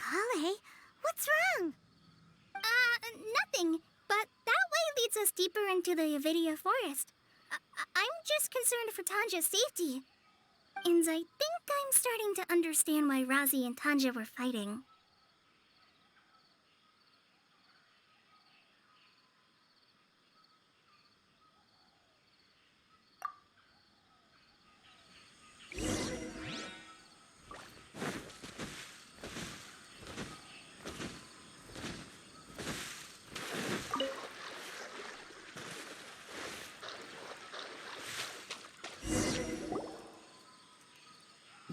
Kale, what's wrong? Nothing. But that way leads us deeper into the Avidia forest. I'm just concerned for Tanja's safety. And I think I'm starting to understand why Razi and Tanja were fighting.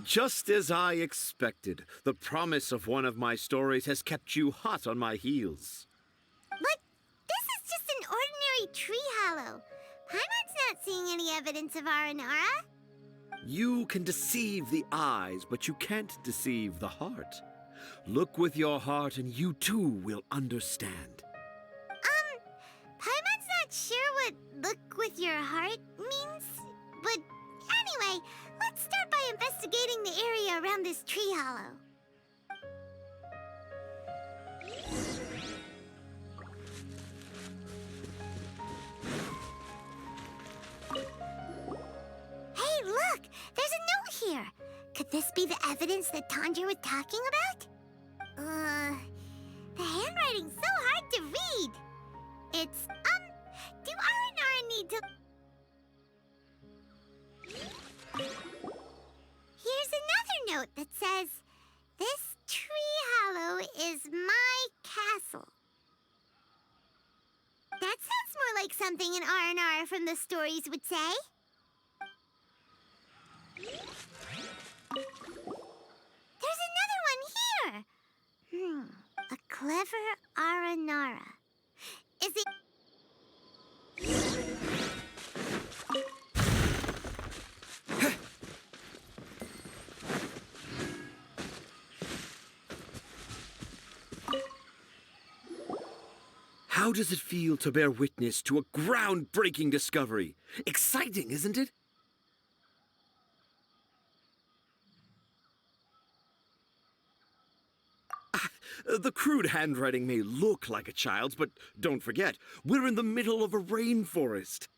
Just as I expected, the promise of one of my stories has kept you hot on my heels. But this is just an ordinary tree hollow. Paimon's not seeing any evidence of Aranara. You can deceive the eyes, but you can't deceive the heart. Look with your heart and you too will understand. Paimon's not sure what look with your heart means. But anyway, let's start by investigating the area around this tree hollow. Hey, look! There's a note here! Could this be the evidence that Tanja was talking about? The handwriting's so hard to read. It's, do Aranara need to... Here's another note that says, "This tree hollow is my castle." That sounds more like something an Aranara from the stories would say. There's another one here! A clever Aranara. Is it... How does it feel to bear witness to a groundbreaking discovery? Exciting, isn't it? The crude handwriting may look like a child's, but don't forget, we're in the middle of a rainforest.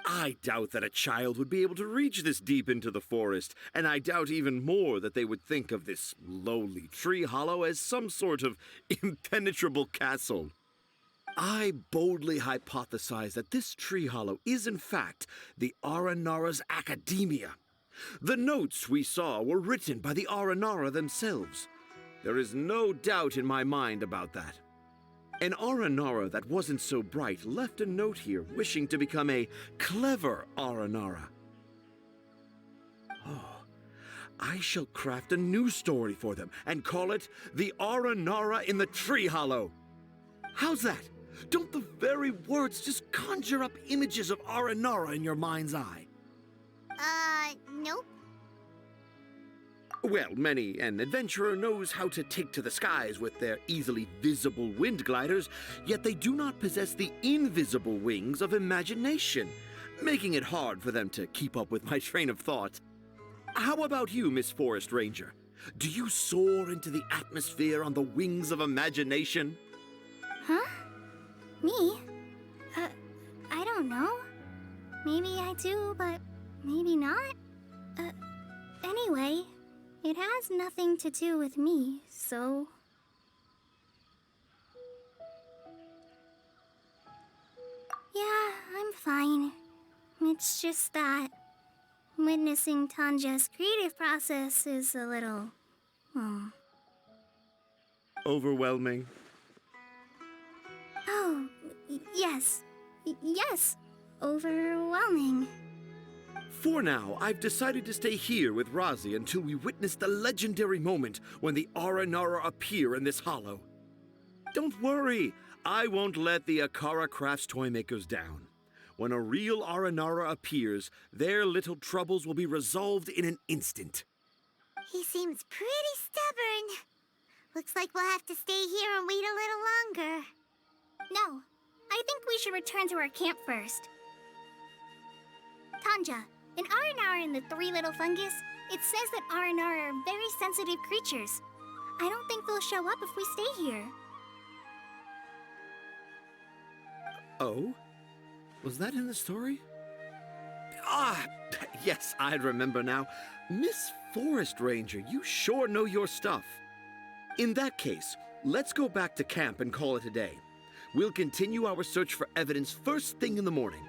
I doubt that a child would be able to reach this deep into the forest, and I doubt even more that they would think of this lowly tree hollow as some sort of impenetrable castle. I boldly hypothesize that this tree hollow is in fact the Aranara's academia. The notes we saw were written by the Aranara themselves. There is no doubt in my mind about that. An Aranara that wasn't so bright left a note here wishing to become a clever Aranara. Oh, I shall craft a new story for them and call it The Aranara in the Tree Hollow. How's that? Don't the very words just conjure up images of Aranara in your mind's eye? Nope. Well, many an adventurer knows how to take to the skies with their easily visible wind gliders, yet they do not possess the invisible wings of imagination, making it hard for them to keep up with my train of thought. How about you, Miss Forest Ranger? Do you soar into the atmosphere on the wings of imagination? Huh? Me? I don't know. Maybe I do, but maybe not. Anyway, it has nothing to do with me, so... Yeah, I'm fine. It's just that witnessing Tanja's creative process is a little... Overwhelming. Oh, yes. Yes. Overwhelming. For now, I've decided to stay here with Razi until we witness the legendary moment when the Aranara appear in this hollow. Don't worry, I won't let the Akara Crafts toymakers down. When a real Aranara appears, their little troubles will be resolved in an instant. He seems pretty stubborn. Looks like we'll have to stay here and wait a little longer. No, I think we should return to our camp first. Tanja, in Aranara and the Three Little Fungus, it says that Aranara are very sensitive creatures. I don't think they'll show up if we stay here. Oh? Was that in the story? Ah, yes, I remember now. Miss Forest Ranger, you sure know your stuff. In that case, let's go back to camp and call it a day. We'll continue our search for evidence first thing in the morning.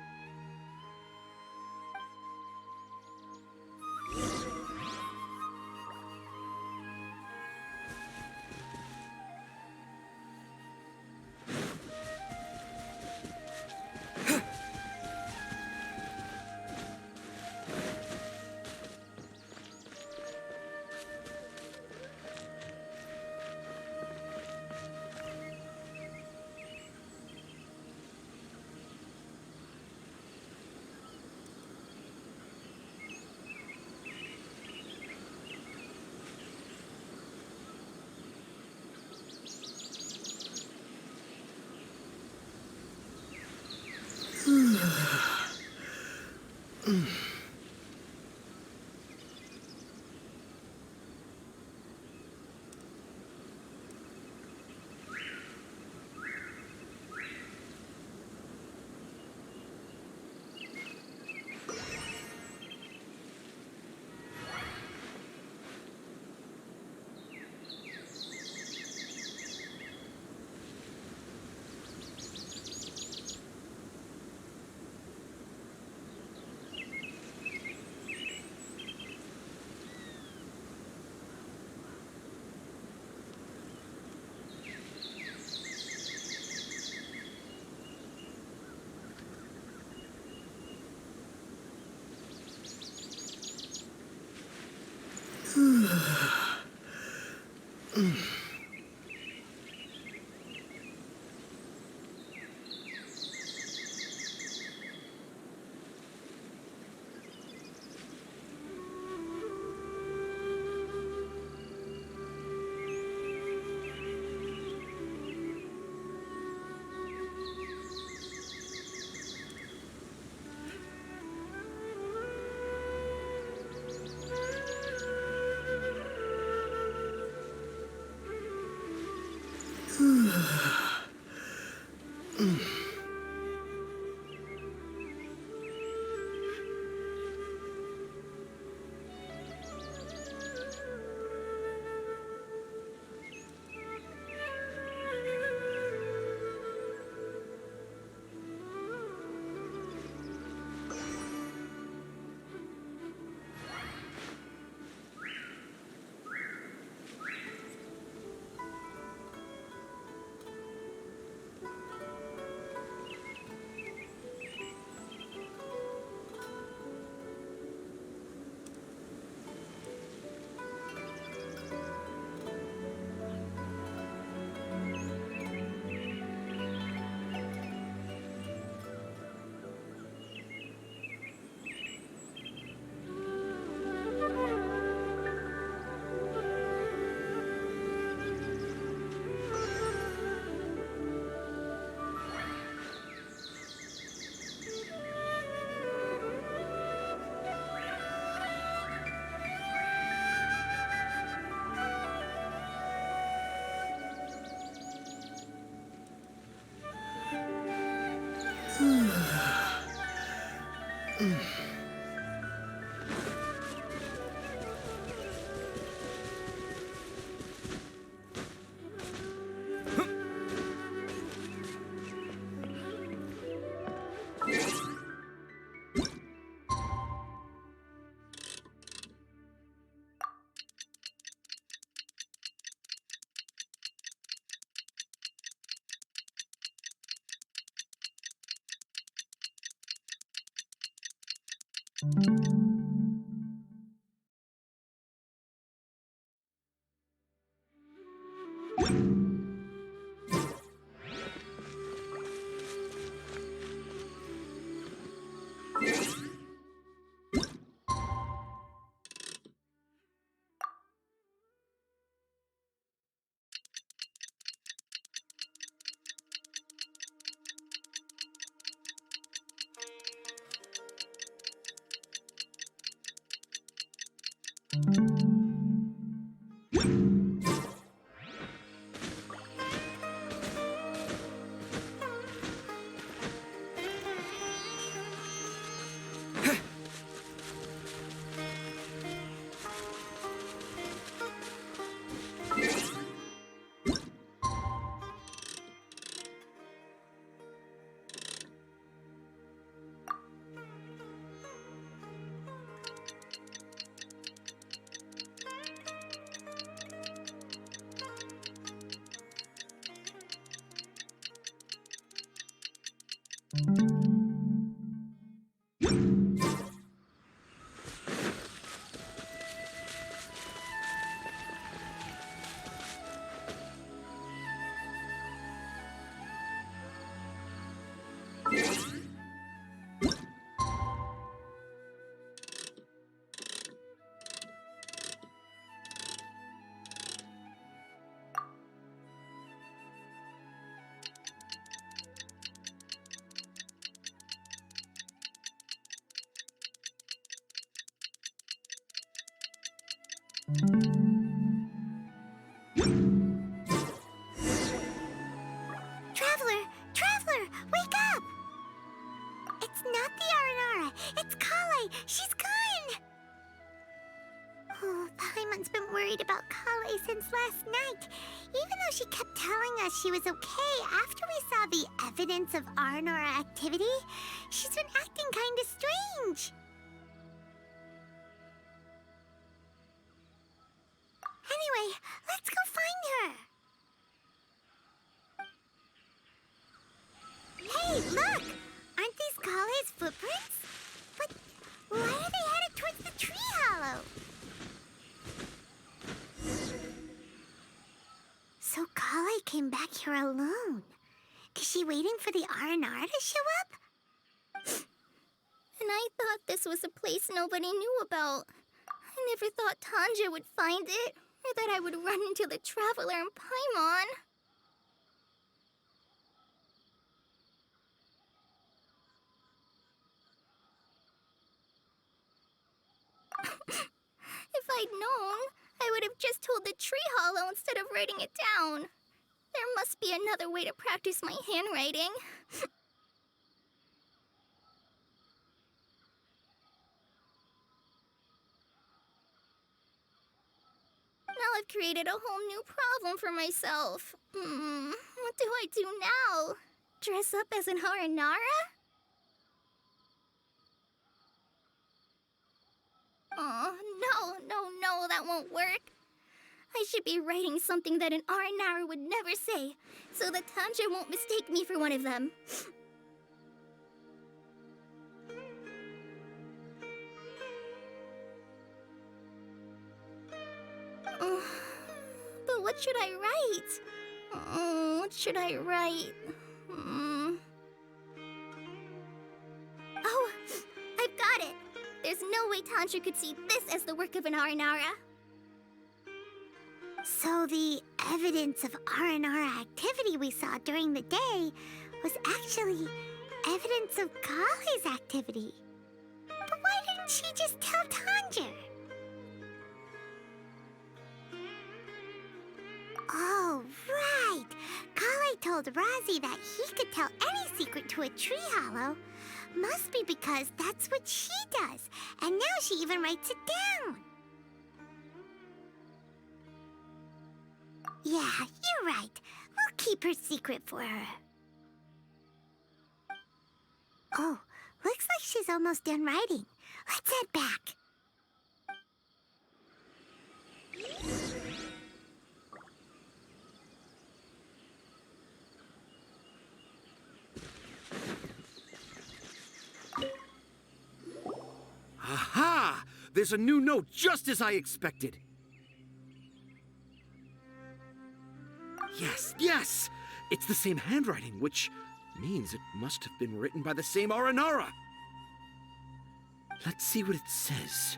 Traveler! Traveler! Wake up! It's not the Aranara. It's Kale. She's gone! Oh, Paimon's been worried about Kale since last night. Even though she kept telling us she was okay after we saw the evidence of Aranara activity, she's been acting kinda strange. Anyway, let's go find her. Hey, look! Aren't these Kale's footprints? But why are they headed towards the tree hollow? So Kale came back here alone. Is she waiting for the Aranara to show up? And I thought this was a place nobody knew about. I never thought Tanja would find it, or that I would run into the Traveler and Paimon. If I'd known, I would have just told the tree hollow instead of writing it down. There must be another way to practice my handwriting. Now I've created a whole new problem for myself. What do I do now? Dress up as an Aranara? Oh, no, that won't work. I should be writing something that an Aranara would never say, so that Tanja won't mistake me for one of them. But what should I write? What should I write? Oh, I've got it! There's no way Tanja could see this as the work of an Aranara. So the evidence of Aranara activity we saw during the day was actually evidence of Kale's activity. But why didn't she just tell Tanja? Oh, right. Kale told Razi that he could tell any secret to a tree hollow. Must be because that's what she does. And now she even writes it down. Yeah, you're right. We'll keep her secret for her. Oh, looks like she's almost done writing. Let's head back. Aha! There's a new note just as I expected. Yes! It's the same handwriting, which means it must have been written by the same Aranara. Let's see what it says.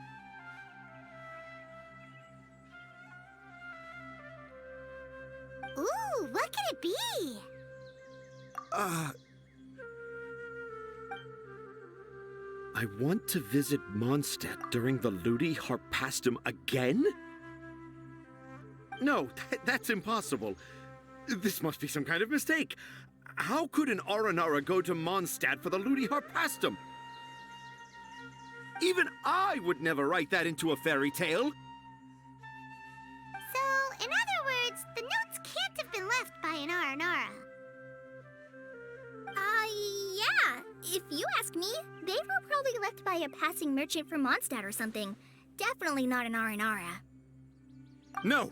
Ooh, what could it be? I want to visit Mondstadt during the Ludi Harpastum again? No, that's impossible. This must be some kind of mistake. How could an Aranara go to Mondstadt for the Ludi Harpastum? Even I would never write that into a fairy tale. So, in other words, the notes can't have been left by an Aranara. Yeah. If you ask me, they were probably left by a passing merchant from Mondstadt or something. Definitely not an Aranara. No,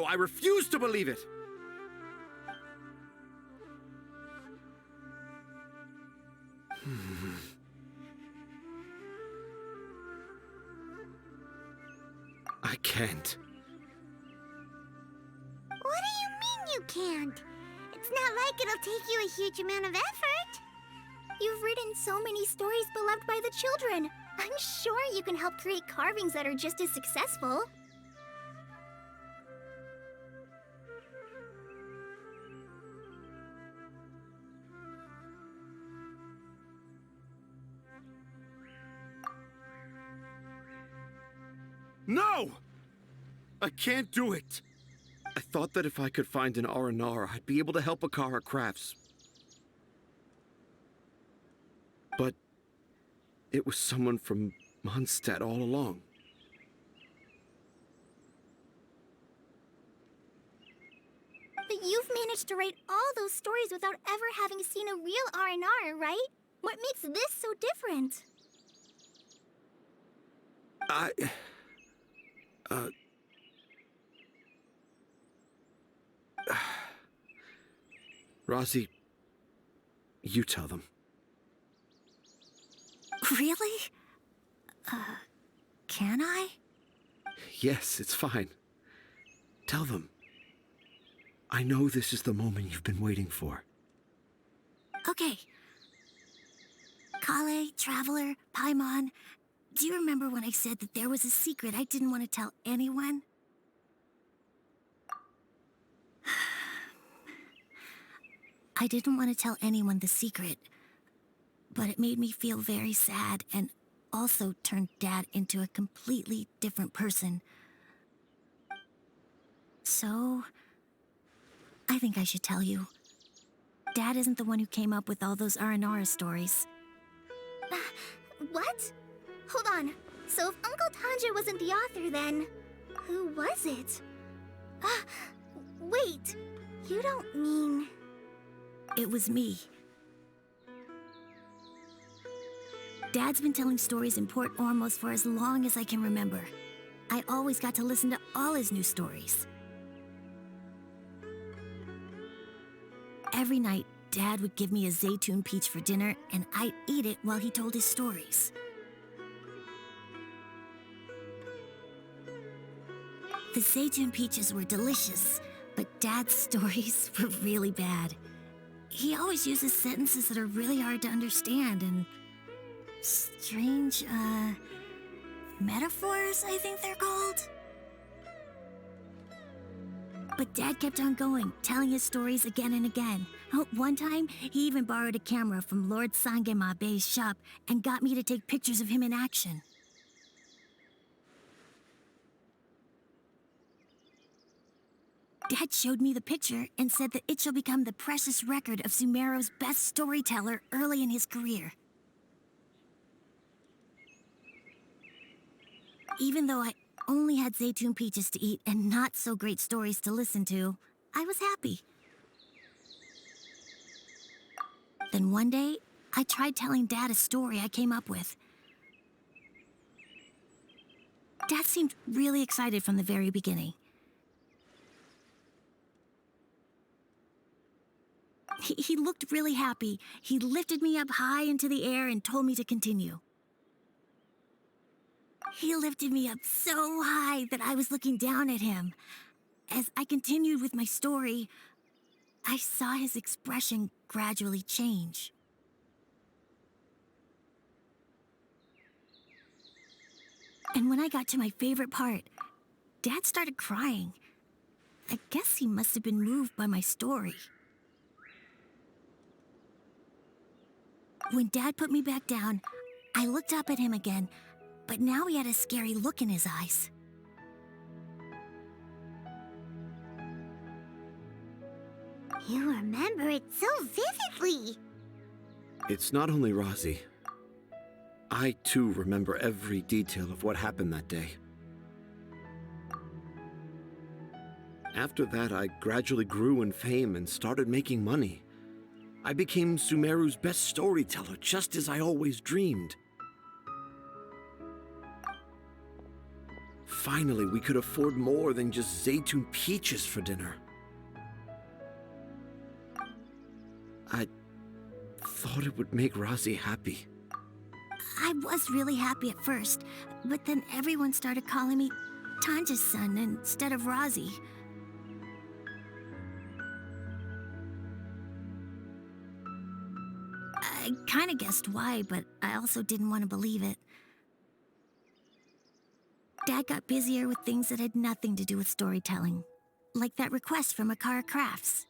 I refuse to believe it. I can't. What do you mean you can't? It's not like it'll take you a huge amount of effort. You've written so many stories beloved by the children. I'm sure you can help create carvings that are just as successful. No! I can't do it! I thought that if I could find an Aranara, I'd be able to help Akara Crafts. But it was someone from Mondstadt all along. But you've managed to write all those stories without ever having seen a real Aranara, right? What makes this so different? Rosie, you tell them. Really? Can I? Yes, it's fine. Tell them. I know this is the moment you've been waiting for. Okay. Kale, Traveler, Paimon, do you remember when I said that there was a secret I didn't want to tell anyone? I didn't want to tell anyone the secret, but it made me feel very sad and also turned Dad into a completely different person. So, I think I should tell you. Dad isn't the one who came up with all those Aranara stories. What? Hold on. So if Uncle Tanja wasn't the author, then who was it? Wait. You don't mean... It was me. Dad's been telling stories in Port Ormos for as long as I can remember. I always got to listen to all his new stories. Every night, Dad would give me a Zaytun peach for dinner, and I'd eat it while he told his stories. The Zaytun peaches were delicious, but Dad's stories were really bad. He always uses sentences that are really hard to understand and strange, metaphors, I think they're called. But Dad kept on going, telling his stories again and again. Oh, one time, he even borrowed a camera from Lord Sangema Bey's shop and got me to take pictures of him in action. Dad showed me the picture and said that it shall become the precious record of Sumeru's best storyteller early in his career. Even though I only had Zaytun peaches to eat and not so great stories to listen to, I was happy. Then one day, I tried telling Dad a story I came up with. Dad seemed really excited from the very beginning. He looked really happy. He lifted me up high into the air and told me to continue. He lifted me up so high that I was looking down at him. As I continued with my story, I saw his expression gradually change. And when I got to my favorite part, Dad started crying. I guess he must have been moved by my story. When Dad put me back down, I looked up at him again, but now he had a scary look in his eyes. You remember it so vividly. It's not only Rosie. I, too, remember every detail of what happened that day. After that, I gradually grew in fame and started making money. I became Sumeru's best storyteller, just as I always dreamed. Finally, we could afford more than just Zaytun peaches for dinner. I thought it would make Razi happy. I was really happy at first, but then everyone started calling me Tanja's son instead of Razi. I kinda guessed why, but I also didn't want to believe it. Dad got busier with things that had nothing to do with storytelling, like that request from Akara Crafts.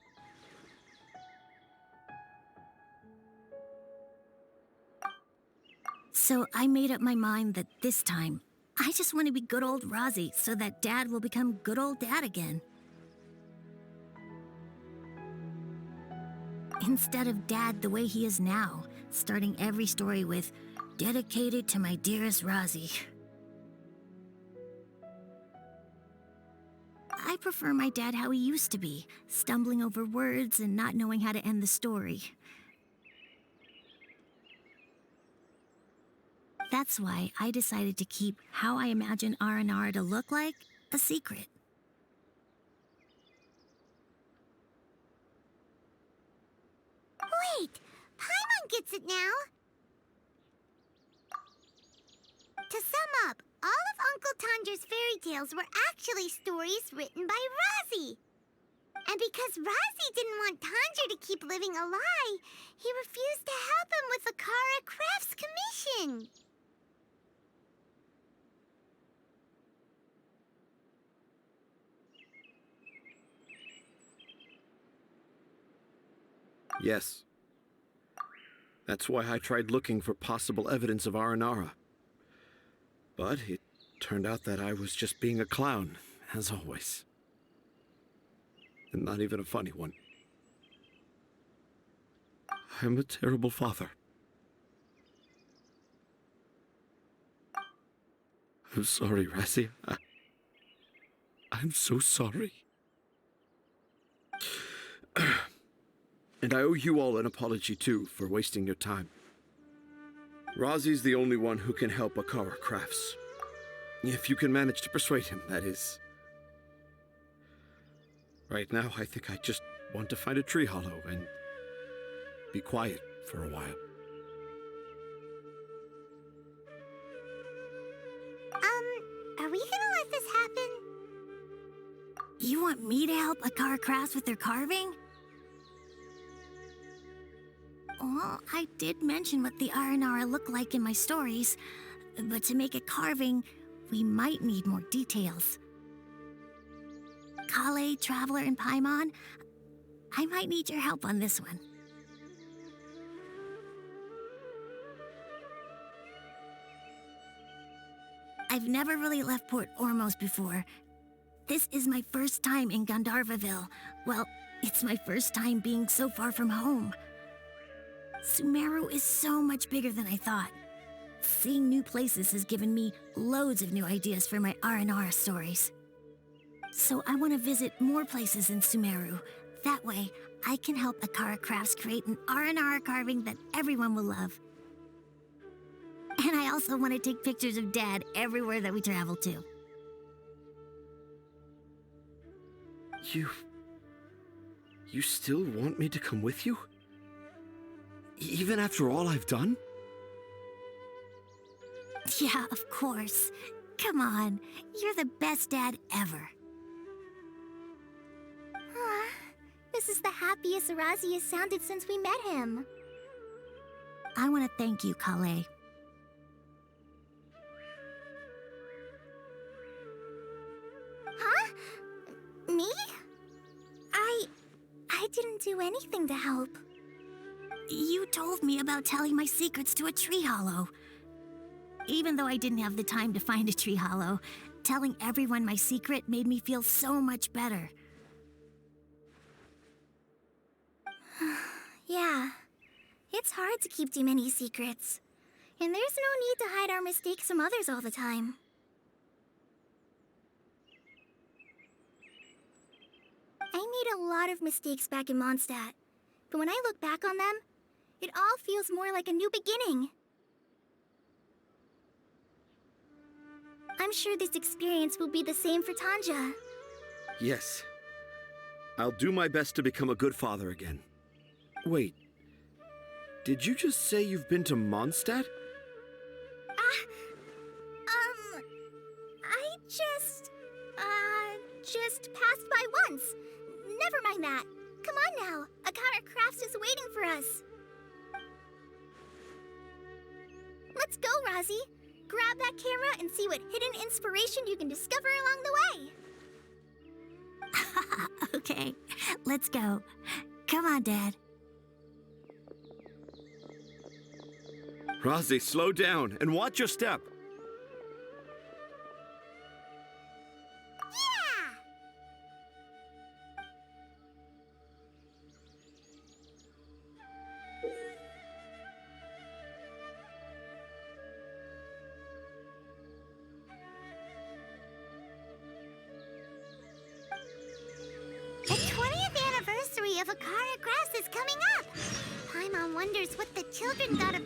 So I made up my mind that this time, I just want to be good old Razi so that Dad will become good old Dad again. Instead of Dad the way he is now, starting every story with, "Dedicated to my dearest Razi." I prefer my dad how he used to be, stumbling over words and not knowing how to end the story. That's why I decided to keep how I imagine Aranara to look like a secret. Wait, Paimon gets it now. To sum up, all of Uncle Tandra's fairy tales were actually stories written by Razi. And because Razi didn't want Tandra to keep living a lie, he refused to help him with the Akara Crafts commission. Yes. That's why I tried looking for possible evidence of Aranara. But it turned out that I was just being a clown, as always. And not even a funny one. I'm a terrible father. I'm sorry, Razi. I'm so sorry. And I owe you all an apology, too, for wasting your time. Razi's the only one who can help Akara Crafts. If you can manage to persuade him, that is. Right now, I think I just want to find a tree hollow and be quiet for a while. Are we gonna let this happen? You want me to help Akara Crafts with their carving? Well, I did mention what the Aranara look like in my stories, but to make a carving, we might need more details. Kale, Traveler, and Paimon, I might need your help on this one. I've never really left Port Ormos before. This is my first time in Gandharvaville. Well, it's my first time being so far from home. Sumeru is so much bigger than I thought. Seeing new places has given me loads of new ideas for my Aranara stories. So I want to visit more places in Sumeru. That way, I can help Akara Crafts create an Aranara carving that everyone will love. And I also want to take pictures of Dad everywhere that we travel to. You still want me to come with you? Even after all I've done? Yeah, of course. Come on, you're the best dad ever. This is the happiest Razi has sounded since we met him. I want to thank you, Kale. Huh? Me? I didn't do anything to help. You told me about telling my secrets to a tree hollow. Even though I didn't have the time to find a tree hollow, telling everyone my secret made me feel so much better. Yeah. It's hard to keep too many secrets. And there's no need to hide our mistakes from others all the time. I made a lot of mistakes back in Mondstadt. But when I look back on them, it all feels more like a new beginning. I'm sure this experience will be the same for Tanja. Yes. I'll do my best to become a good father again. Wait. Did you just say you've been to Mondstadt? I just passed by once. Never mind that. Come on now. Akara Crafts is waiting for us. Let's go, Rozzy. Grab that camera and see what hidden inspiration you can discover along the way. Okay, let's go. Come on, Dad. Rozzy, slow down and watch your step. Yeah! The 20th anniversary of Akara Grass is coming up. Paimon wonders what the children thought of